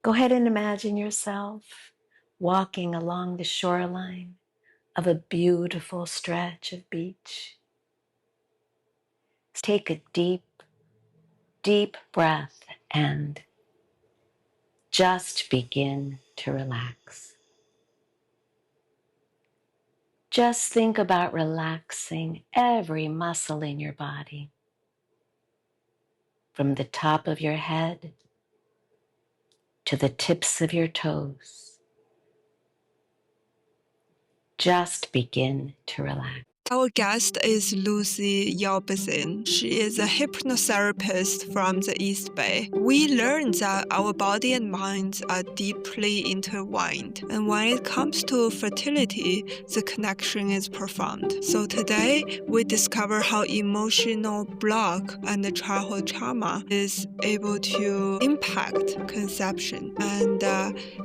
Go ahead and imagine yourself walking along the shoreline of a beautiful stretch of beach. Take a deep, deep breath and just begin to relax. Just think about relaxing every muscle in your body, from the top of your head to the tips of your toes. Just begin to relax. Our guest is Lucy Yaldezian. She is a hypnotherapist from the East Bay. We learned that our body and mind are deeply intertwined, and when it comes to fertility, the connection is profound. So today, we discover how emotional block and the childhood trauma is able to impact conception, and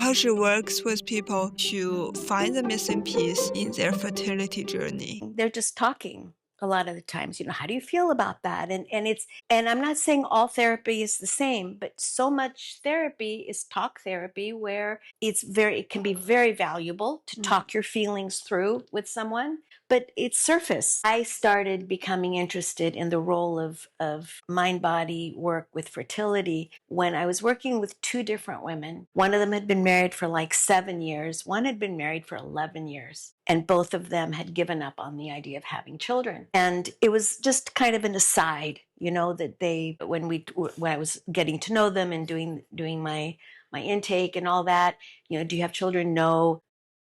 how she works with people to find the missing piece in their fertility journey. They're just talking a lot of the times, how do you feel about that? And I'm not saying all therapy is the same, but so much therapy is talk therapy, where it can be very valuable to talk your feelings through with someone, but it's surface. I started becoming interested in the role of mind-body work with fertility when I was working with two different women. One of them had been married for like 7 years. One had been married for 11 years. And both of them had given up on the idea of having children. And it was just kind of an aside, that when I was getting to know them and doing my intake and all that, do you have children? No.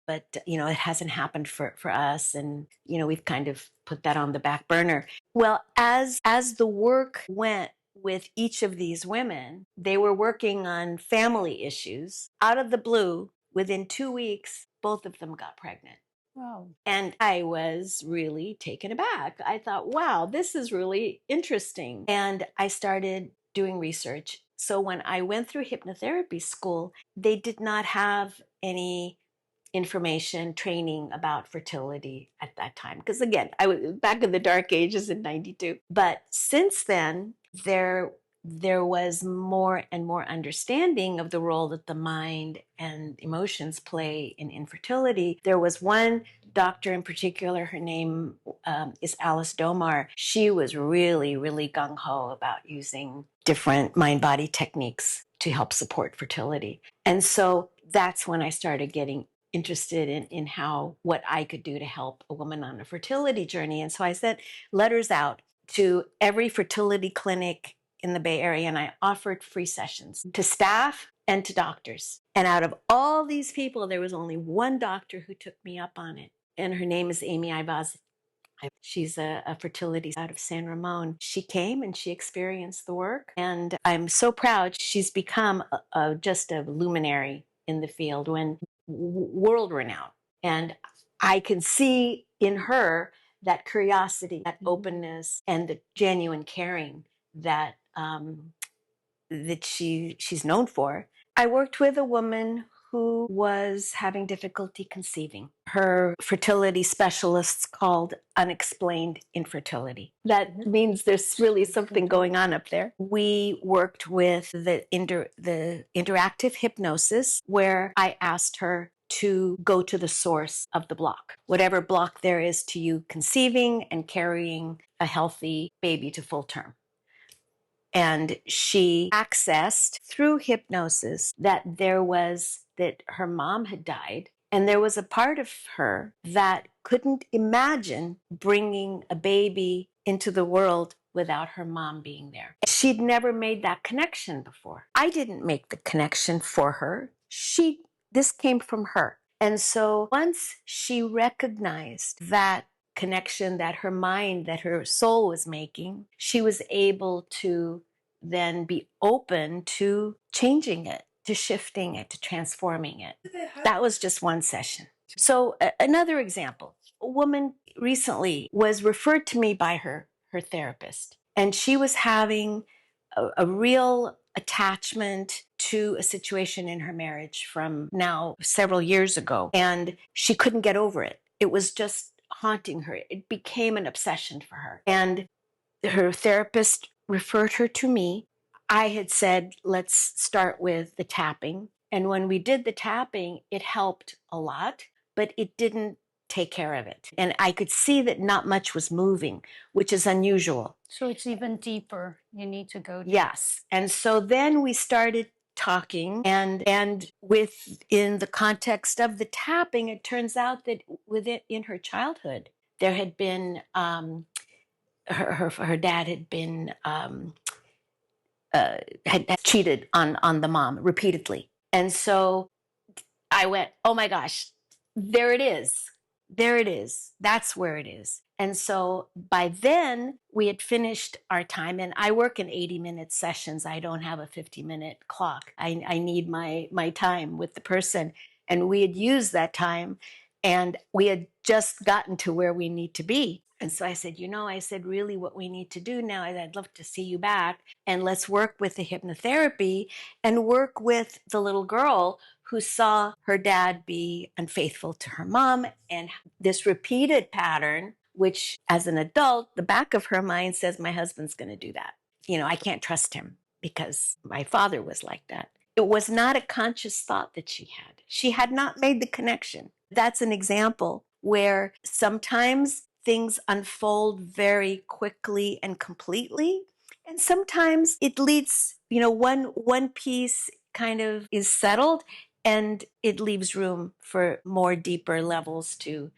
But, it hasn't happened for us. And, we've kind of put that on the back burner. Well, as the work went with each of these women, they were working on family issues. Out of the blue, within 2 weeks, both of them got pregnant. Wow. And I was really taken aback. I thought, wow, this is really interesting. And I started doing research. So when I went through hypnotherapy school, they did not have any information, training about fertility at that time. Because again, I was back in the dark ages in 92. But since then, there was more and more understanding of the role that the mind and emotions play in infertility. There was one doctor in particular, her name is Alice Domar. She was really, really gung-ho about using different mind-body techniques to help support fertility. And so that's when I started getting interested in what I could do to help a woman on a fertility journey. And so I sent letters out to every fertility clinic in the Bay Area, and I offered free sessions to staff and to doctors. And out of all these people, there was only one doctor who took me up on it. And her name is Amy Ibaz. She's a fertility out of San Ramon. She came and she experienced the work. And I'm so proud. She's become just a luminary in the field, world renowned. And I can see in her that curiosity, that openness, and the genuine caring that she's known for. I worked with a woman who was having difficulty conceiving. Her fertility specialists called unexplained infertility. That means there's really something going on up there. We worked with the interactive hypnosis, where I asked her to go to the source of the block, whatever block there is to you conceiving and carrying a healthy baby to full term. And she accessed through hypnosis that her mom had died. And there was a part of her that couldn't imagine bringing a baby into the world without her mom being there. She'd never made that connection before. I didn't make the connection for her. This came from her. And so once she recognized that connection that her mind, that her soul was making, she was able to then be open to changing it, to shifting it, to transforming it. That was just one session. So another example, a woman recently was referred to me by her therapist, and she was having a real attachment to a situation in her marriage from now several years ago, and she couldn't get over it. It was just haunting her. It became an obsession for her. And her therapist referred her to me. I had said, let's start with the tapping. And when we did the tapping, it helped a lot, but it didn't take care of it. And I could see that not much was moving, which is unusual. So it's even deeper. You need to go deeper. Yes. And so then we started talking, and within the context of the tapping, it turns out that in her childhood there had been her dad had been had cheated on the mom repeatedly. And so I went, oh my gosh, there it is. There it is. That's where it is. And so by then we had finished our time, and I work in 80-minute sessions. I don't have a 50-minute clock. I need my time with the person. And we had used that time, and we had just gotten to where we need to be. And so I said, I said, really what we need to do now is I'd love to see you back, and let's work with the hypnotherapy and work with the little girl who saw her dad be unfaithful to her mom, and this repeated pattern, which as an adult, the back of her mind says, my husband's going to do that. I can't trust him because my father was like that. It was not a conscious thought that she had. She had not made the connection. That's an example where sometimes things unfold very quickly and completely. And sometimes it leads, one piece kind of is settled, and it leaves room for more deeper levels to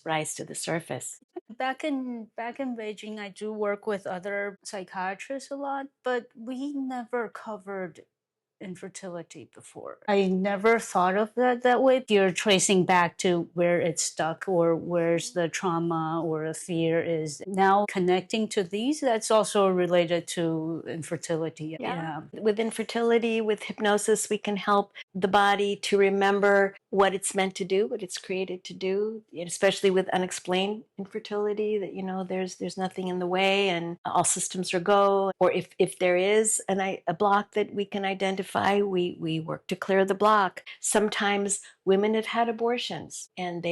rise to the surface. Back in Beijing, I do work with other psychiatrists a lot, but we never covered infertility before. I never thought of that way. You're tracing back to where it's stuck or where's the trauma or the fear is. Now connecting to these, that's also related to infertility. Yeah. With infertility, with hypnosis, we can help the body to remember what it's meant to do, what it's created to do, especially with unexplained infertility, that, there's nothing in the way and all systems are go. Or if there is a block that we can identify, we work to clear the block. Sometimes women have had abortions and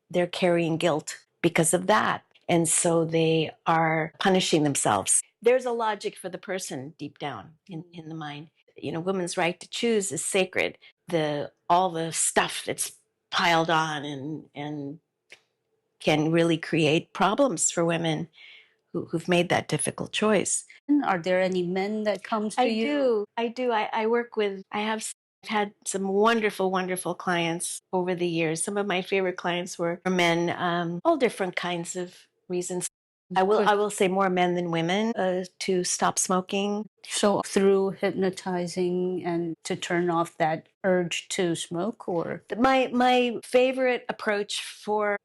they're carrying guilt because of that. And so they are punishing themselves. There's a logic for the person deep down in the mind. Women's right to choose is sacred. All the stuff that's piled on and can really create problems for women who've made that difficult choice. Are there any men that comes to you? I do. I've had some wonderful, wonderful clients over the years. Some of my favorite clients were men, all different kinds of reasons. I will say more men than women to stop smoking. So through hypnotizing and to turn off that urge to smoke, or my favorite approach for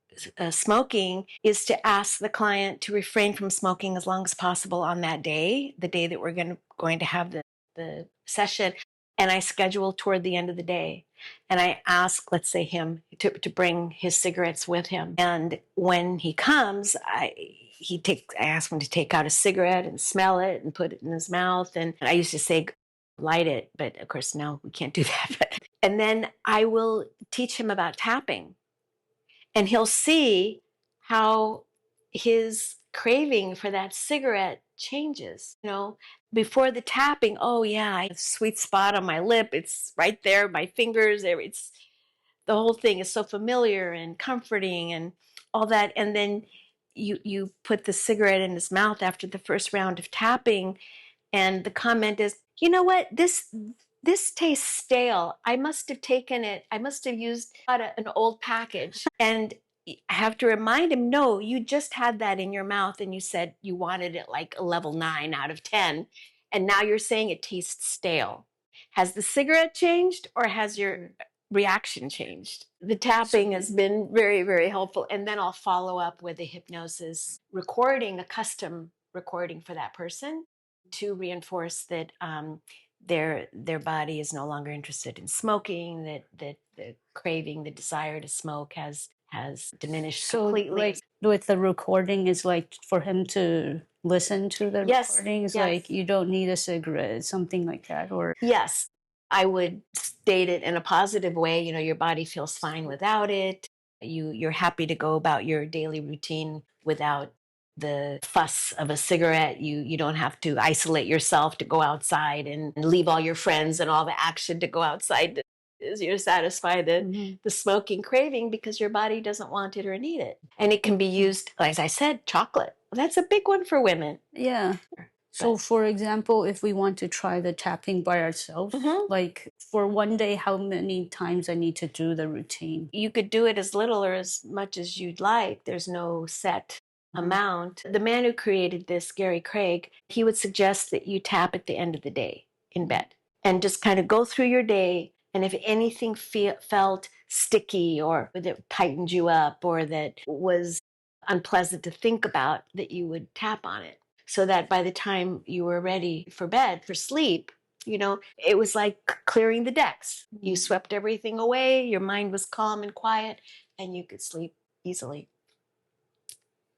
smoking is to ask the client to refrain from smoking as long as possible on that day, the day that we're going to have the session. And I schedule toward the end of the day. And I ask, let's say him, to bring his cigarettes with him. And when he comes, I ask him to take out a cigarette and smell it and put it in his mouth. And I used to say, light it, but of course now we can't do that. And then I will teach him about tapping. And he'll see how his craving for that cigarette changes. Before the tapping, oh yeah, I have a sweet spot on my lip. It's right there, my fingers. It's the whole thing is so familiar and comforting and all that. And then you put the cigarette in his mouth after the first round of tapping, and the comment is, you know what, this tastes stale. I must have taken it. I must have used an old package. And I have to remind him, no, you just had that in your mouth and you said you wanted it like a level 9 out of 10. And now you're saying it tastes stale. Has the cigarette changed or has your reaction changed? The tapping has been very, very helpful. And then I'll follow up with a hypnosis recording, a custom recording for that person to reinforce that their body is no longer interested in smoking, that the craving, the desire to smoke has diminished completely. So like with the recording is like for him to listen to the recording is like you don't need a cigarette, something like that, or yes. I would state it in a positive way. Your body feels fine without it. You're happy to go about your daily routine without the fuss of a cigarette. You don't have to isolate yourself to go outside and leave all your friends and all the action to go outside as you satisfy the smoking craving because your body doesn't want it or need it. And it can be used, as I said, chocolate. That's a big one for women. Yeah. So, for example, if we want to try the tapping by ourselves, like for one day, how many times I need to do the routine? You could do it as little or as much as you'd like. There's no set amount. The man who created this, Gary Craig, he would suggest that you tap at the end of the day in bed and just kind of go through your day. And if anything felt sticky or that tightened you up or that was unpleasant to think about, that you would tap on it so that by the time you were ready for bed, for sleep, it was like clearing the decks. You swept everything away, your mind was calm and quiet, and you could sleep easily.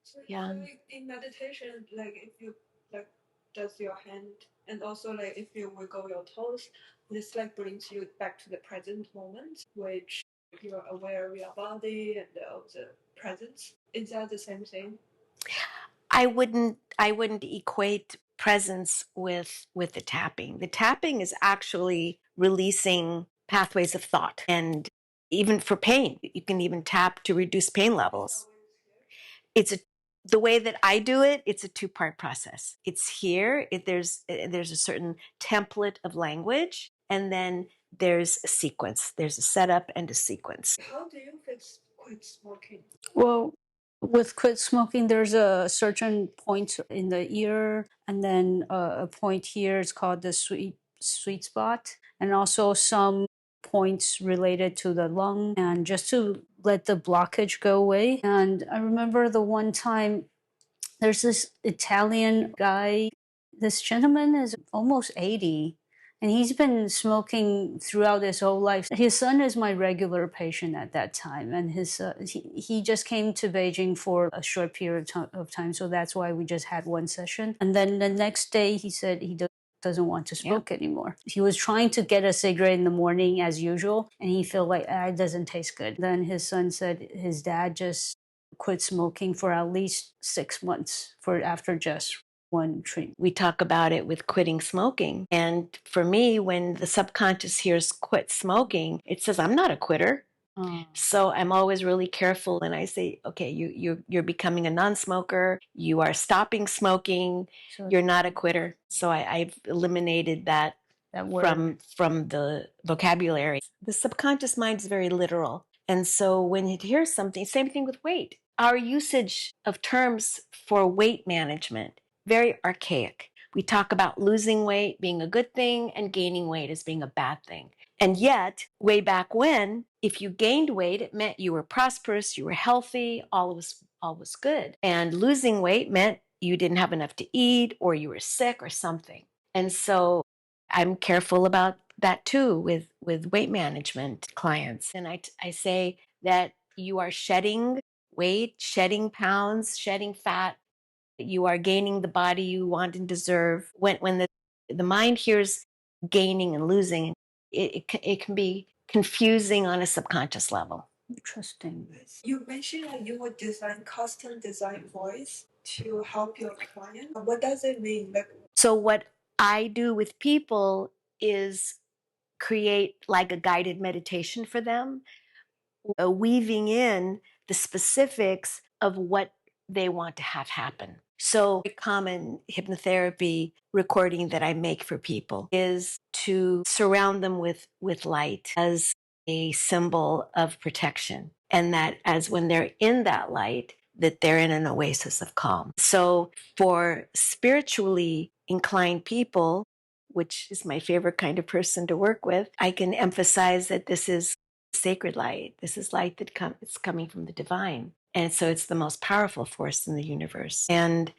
So in meditation, like if you like does your hand and also like if you wiggle your toes, this like brings you back to the present moment, which you're aware of your body and of the presence. Is that the same thing? I wouldn't equate presence with the tapping. The tapping is actually releasing pathways of thought, and even for pain, you can even tap to reduce pain levels. The way that I do it, it's a two-part process. It's here, there's a certain template of language, and then there's a sequence. There's a setup and a sequence. How do you quit smoking? Well, with quit smoking, there's a certain point in the ear, and then a point here is called the sweet spot, and also some points related to the lung, and just to let the blockage go away. And I remember the one time there's this Italian guy. This gentleman is almost 80, and he's been smoking throughout his whole life. His son is my regular patient at that time, and he just came to Beijing for a short period of time, so that's why we just had one session. And then the next day, he said he doesn't want to smoke anymore. He was trying to get a cigarette in the morning as usual, and he felt like it doesn't taste good. Then his son said his dad just quit smoking for at least 6 months after just one treatment. We talk about it with quitting smoking. And for me, when the subconscious hears quit smoking, it says, I'm not a quitter. So I'm always really careful. And I say, okay, you're becoming a non-smoker. You are stopping smoking. So you're not a quitter. So I've eliminated that word from the vocabulary. The subconscious mind is very literal. And so when it hears something, same thing with weight. Our usage of terms for weight management, very archaic. We talk about losing weight being a good thing and gaining weight as being a bad thing. And yet, way back when, if you gained weight, it meant you were prosperous, you were healthy, all was good. And losing weight meant you didn't have enough to eat or you were sick or something. And so I'm careful about that too with weight management clients. And I say that you are shedding weight, shedding pounds, shedding fat. You are gaining the body you want and deserve. When the mind hears gaining and losing, it can be confusing on a subconscious level. Interesting. You mentioned that you would custom design voice to help your client. What does it mean? So what I do with people is create like a guided meditation for them, weaving in the specifics of what they want to have happen. So a common hypnotherapy recording that I make for people is to surround them with light as a symbol of protection. And that as when they're in that light, that they're in an oasis of calm. So for spiritually inclined people, which is my favorite kind of person to work with, I can emphasize that this is sacred light. This is light that it's coming from the divine. And so it's the most powerful force in the universe. And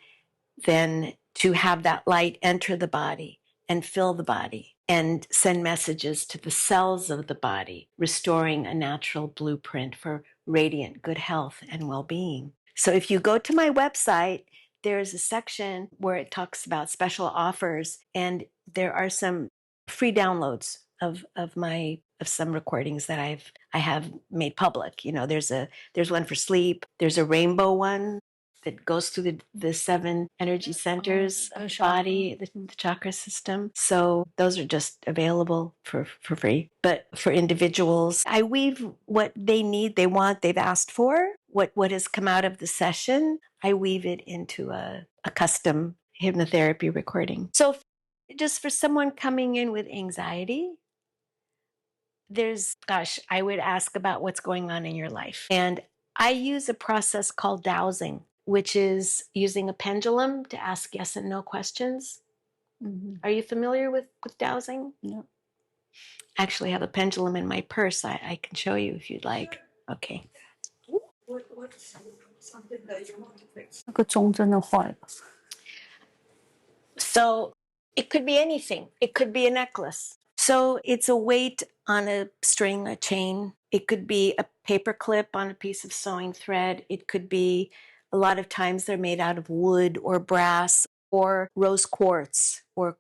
then to have that light enter the body and fill the body and send messages to the cells of the body, restoring a natural blueprint for radiant good health and well-being. So if you go to my website, there's a section where it talks about special offers, and there are some free downloads of some recordings that I have made public. There's one for sleep, there's a rainbow one, that goes through the 7 energy centers of the body, the chakra system. So those are just available for free. But for individuals, I weave what they need, they want, they've asked for, what has come out of the session. I weave it into a custom hypnotherapy recording. So just for someone coming in with anxiety, I would ask about what's going on in your life. And I use a process called dowsing, which is using a pendulum to ask yes and no questions. Mm-hmm. Are you familiar with dowsing? No. I actually have a pendulum in my purse. I can show you if you'd like. Okay. What's something that you want to fix? 那个钟真的坏了。 So it could be anything. It could be a necklace. So it's a weight on a string, a chain. It could be a paper clip on a piece of sewing thread. It could be, a lot of times they're made out of wood or brass or rose quartz or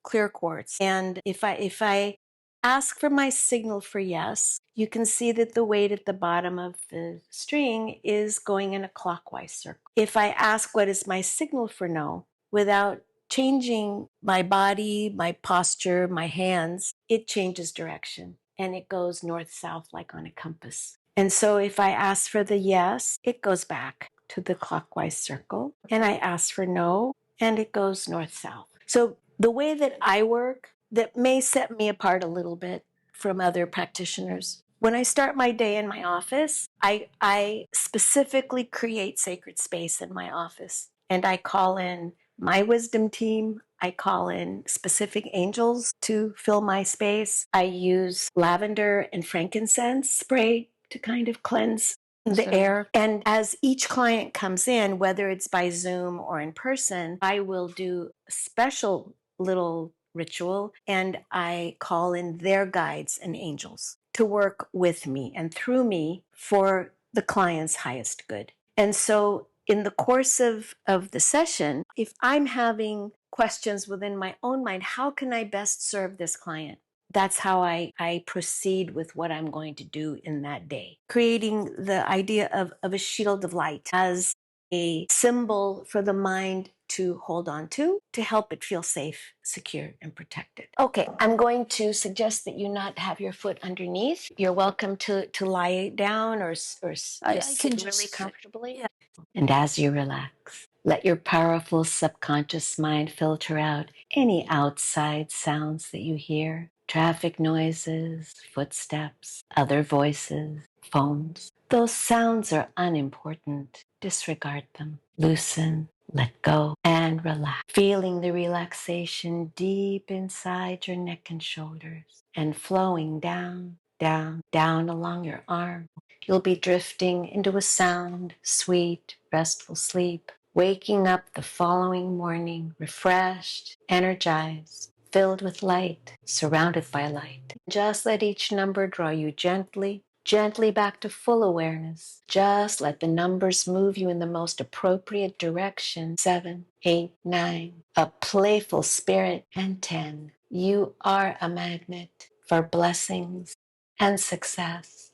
clear quartz. And if I ask for my signal for yes, you can see that the weight at the bottom of the string is going in a clockwise circle. If I ask what is my signal for no, without changing my body, my posture, my hands, it changes direction and it goes north-south like on a compass. And so if I ask for the yes, it goes back to the clockwise circle. And I ask for no, and it goes north-south. So the way that I work, that may set me apart a little bit from other practitioners. When I start my day in my office, I specifically create sacred space in my office. And I call in my wisdom team. I call in specific angels to fill my space. I use lavender and frankincense spray to kind of cleanse the air. And as each client comes in, whether it's by Zoom or in person, I will do a special little ritual and I call in their guides and angels to work with me and through me for the client's highest good. And so in the course of the session, if I'm having questions within my own mind, how can I best serve this client? That's how I proceed with what I'm going to do in that day. Creating the idea of a shield of light as a symbol for the mind to hold on to help it feel safe, secure, and protected. Okay, I'm going to suggest that you not have your foot underneath. You're welcome to lie down or sit really comfortably. Yeah. And as you relax, let your powerful subconscious mind filter out any outside sounds that you hear. Traffic noises, footsteps, other voices, phones. Those sounds are unimportant. Disregard them. Loosen, let go, and relax. Feeling the relaxation deep inside your neck and shoulders and flowing down, down, down along your arm. You'll be drifting into a sound, sweet, restful sleep, waking up the following morning refreshed, energized, filled with light, surrounded by light. Just let each number draw you gently, gently back to full awareness. Just let the numbers move you in the most appropriate direction. 7, 8, 9, a playful spirit, and 10. You are a magnet for blessings and success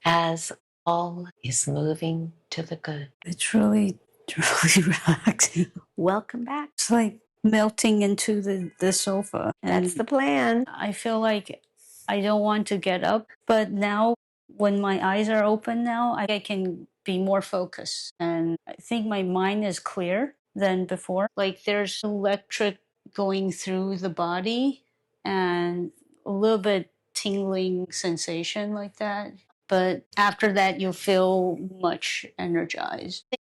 as all is moving to the good. It's really relaxing. Welcome back. It's like melting into the sofa. And that's the plan. I feel like I don't want to get up, but now when my eyes are open now, I can be more focused. And I think my mind is clear than before. Like there's electric going through the body and a little bit tingling sensation like that. But after that, you feel much energized.